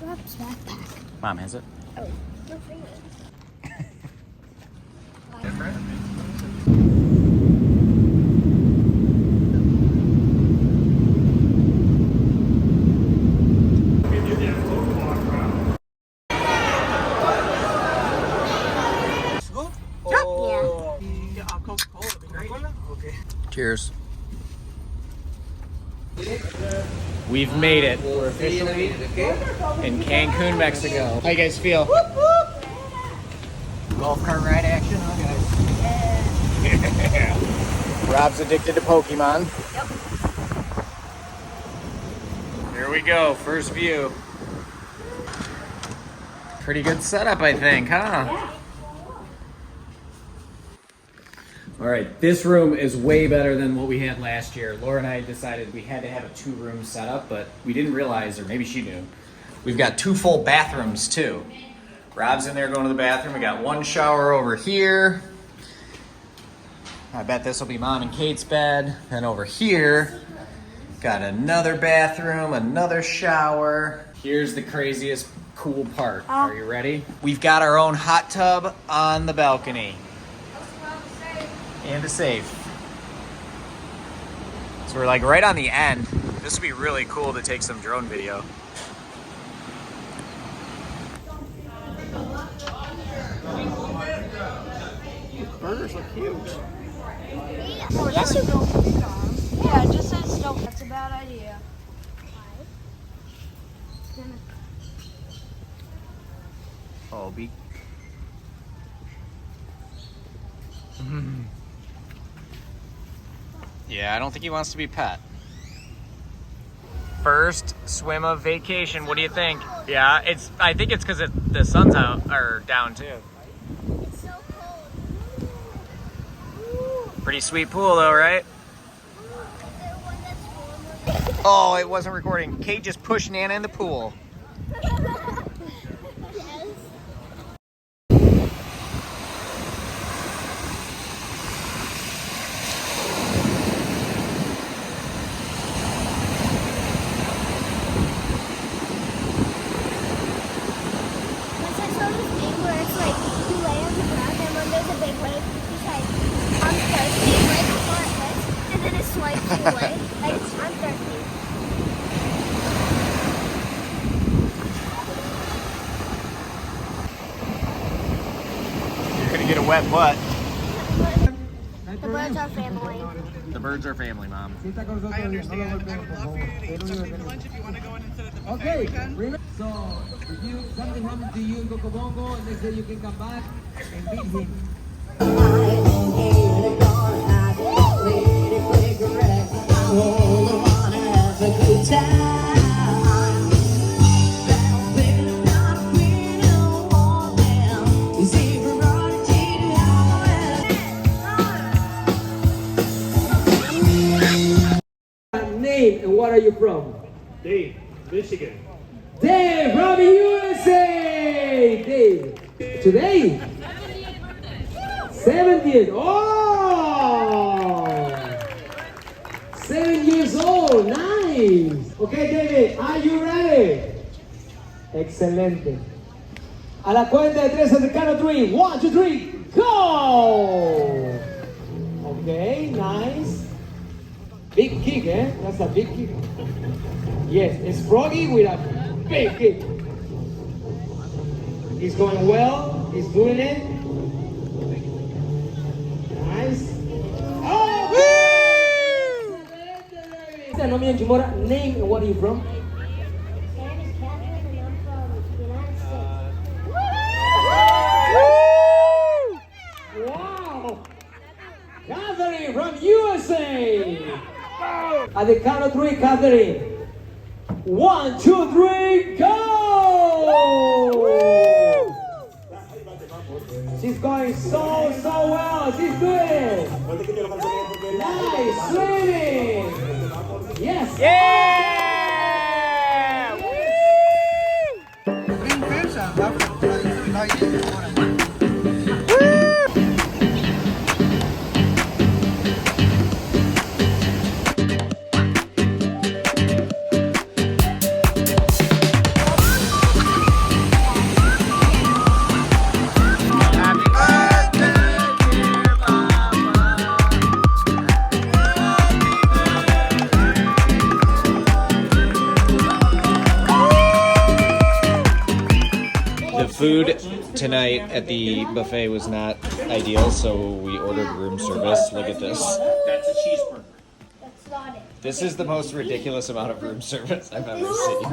Rob's backpack. Mom has it. Oh, no finger. Cheers. We've made it. We're officially in Cancun, Mexico. How you guys feel? Golf cart ride action, huh, guys? Yeah. Rob's addicted to Pokemon. Yep. Here we go, first view. Pretty good setup, I think, huh? Yeah. All right, this room is way better than what we had last year. Laura and I decided we had to have a 2-room setup, but we didn't realize, or maybe she knew, we've got 2 full bathrooms too. Rob's in there going to the bathroom. We got 1 shower over here. I bet this will be Mom and Kate's bed. Then over here, got another bathroom, another shower. Here's the craziest cool part. Are you ready? We've got our own hot tub on the balcony. And a safe. So we're like right on the end. This would be really cool to take some drone video. Burgers look huge. Oh, yes, you go. Yeah, it just says don't. That's a bad idea. Oh, be. Yeah, I don't think he wants to be pet. First swim of vacation. What do you think? Yeah, I think it's because the sun's out or down too. It's so cold. Pretty sweet pool though, right? Oh, it wasn't recording. Kate just pushed Nana in the pool. Get a wet butt. The birds are family. The birds are family, Mom. I understand. I would love for you to eat something for lunch if you want to go in instead of the buffet. Okay. So, if something happens to you in Cocobongo, next day you can come back and beat him. And what are you from? Dave, Michigan. Dave from the USA! Dave. Today? 70th. Oh! 7 years old. Nice. Okay, David, are you ready? Excelente. A la cuenta de 3 at the count of 3. 1, 2, 3, go! Okay, nice. Big kick, eh? That's a big kick. Yes, it's Froggy with a big kick. He's going well. He's doing it. Nice. Oh! Woo! Name and what are you from? Wow! Catherine from USA! At the count of 3, Catherine. 1, 2, 3, go! She's going so well. She's doing it. Nice swimming. Yes. Yeah! food tonight at the buffet was not ideal, so we ordered room service. Look at this. That's a cheeseburger. That's not it. This is the most ridiculous amount of room service I've ever seen.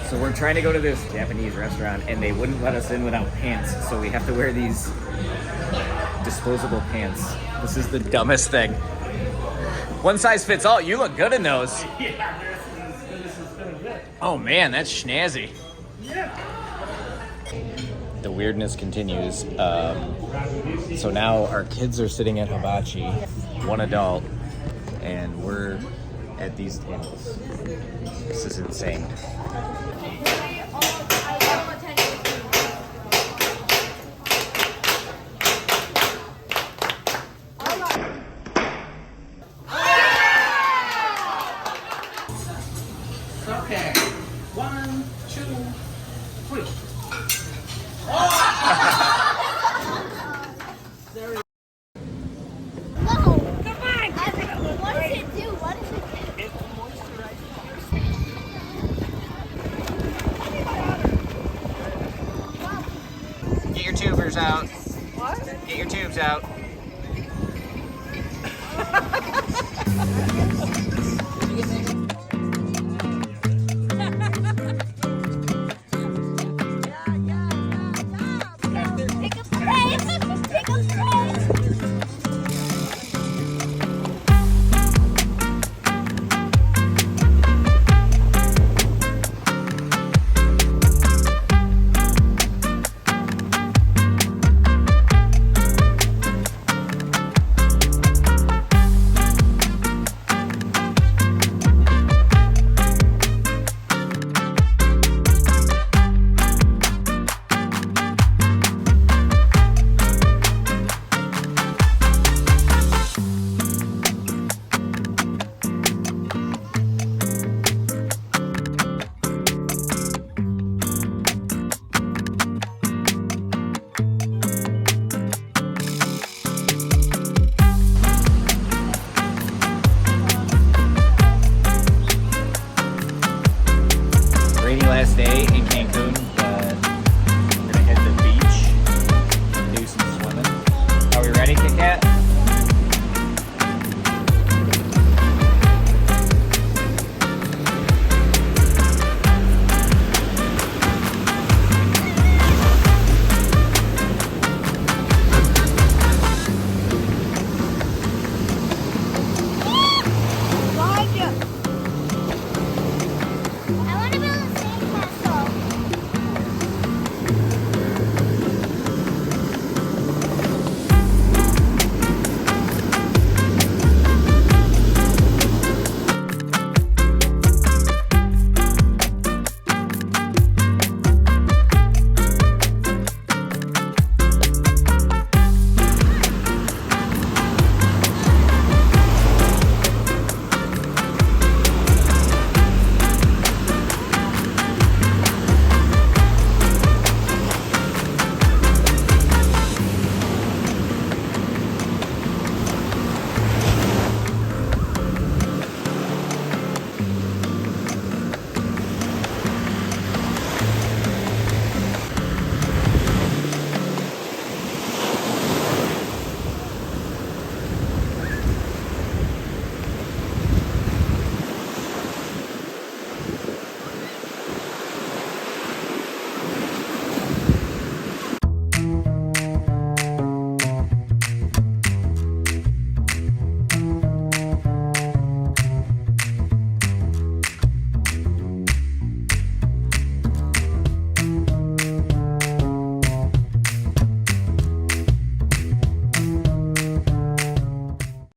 So we're trying to go to this Japanese restaurant and they wouldn't let us in without pants, so we have to wear these disposable pants. This is the dumbest thing. One size fits all. You look good in those. Yeah, this is gonna fit. Oh man, that's schnazzy. Yeah. The weirdness continues. So now our kids are sitting at hibachi, one adult, and we're at these tables. This is insane. Okay. 1, 2, 3. No! Come on! What does it do? What does it do? It moisturizes. Get your tubers out. What? Get your tubes out.